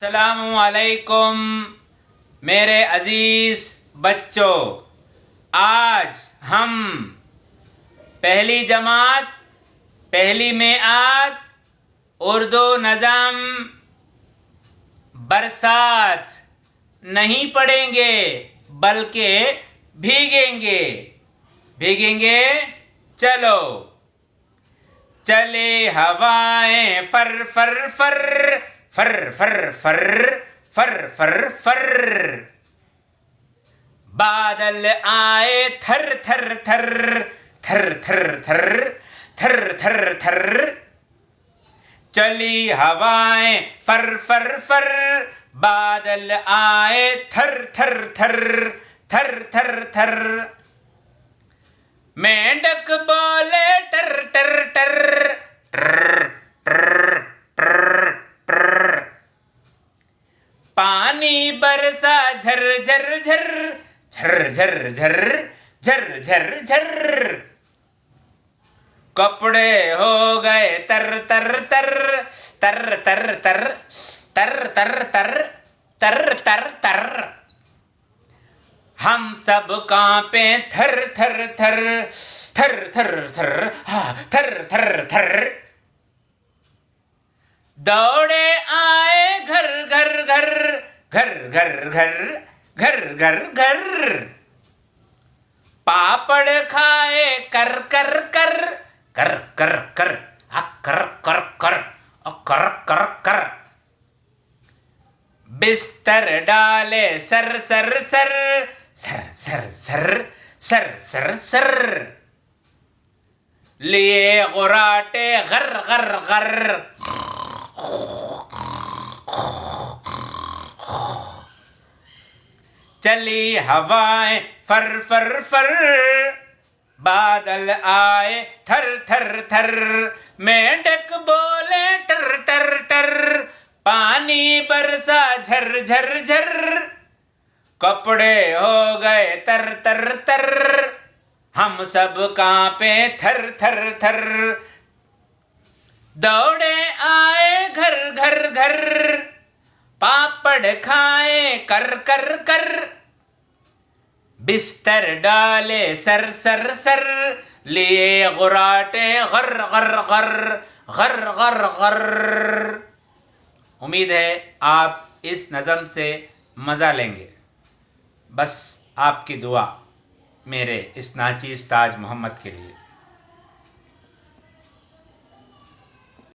अस्सलामुअलैकुम मेरे अज़ीज़ बच्चों, आज हम पहली जमात पहली मेआद उर्दू नज़म बरसात नहीं पढ़ेंगे बल्कि भीगेंगे। चलो। चले हवाएं फर फर फर फर फर फर फर फर फर, बादल आए थर थर थर थर थर थर थर थर थर। चली हवाएं फर फर फर, बादल आए थर थर थर थर थर थर। मेंढक बोले टर टर टर टर टर टर टर। पानी बरसा झर झर झर झर झर झर झर झर झर। कपड़े हो गए तर तर तर तर तर तर तर तर तर तर तर तर। हम सब कांपे थर थर थर थर थर थर थर थर थर। दौड़े आए घर घर घर घर घर घर घर घर घर। पापड़ खाए कर कर कर कर कर कर कर कर कर कर कर कर। बिस्तर डाले sir sir sir sir sir sir sir sir sir. लिए गुराटे गर गर गर। चली हवाएं फर फर फर, बादल आए थर थर थर। मेंढक बोले टर टर टर, पानी बरसा झर झर झर। कपड़े हो गए तर तर तर, हम सब कांपे थर थर थर। दौड़े आए घर घर घर, पापड़ खाए कर कर कर। बिस्तर डाले सर सर सर, लिए गुराटे गर गर गर गर गर गर। उम्मीद है आप इस नज़म से मज़ा लेंगे। बस आपकी दुआ मेरे इस नाचीज़ ताज मोहम्मद के लिए।